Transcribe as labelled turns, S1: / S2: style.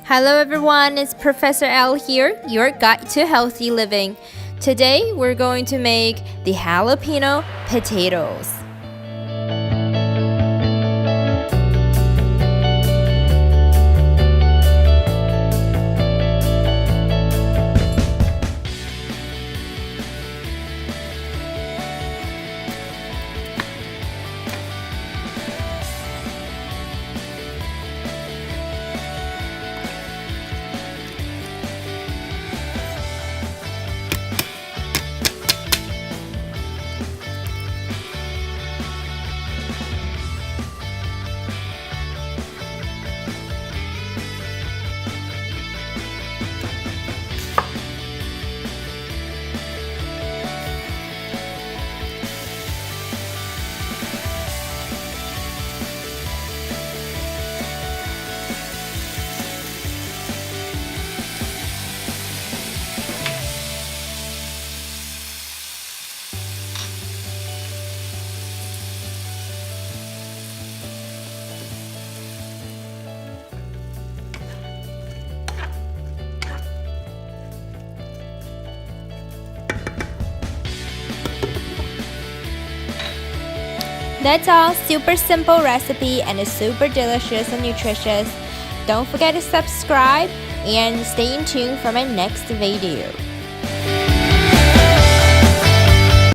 S1: Hello everyone, it's Professor L here, your guide to healthy living. Today we're going to make the jalapeno potatoes. That's all, super simple recipe and it's super delicious and nutritious. Don't forget to subscribe and stay in tune for my next video.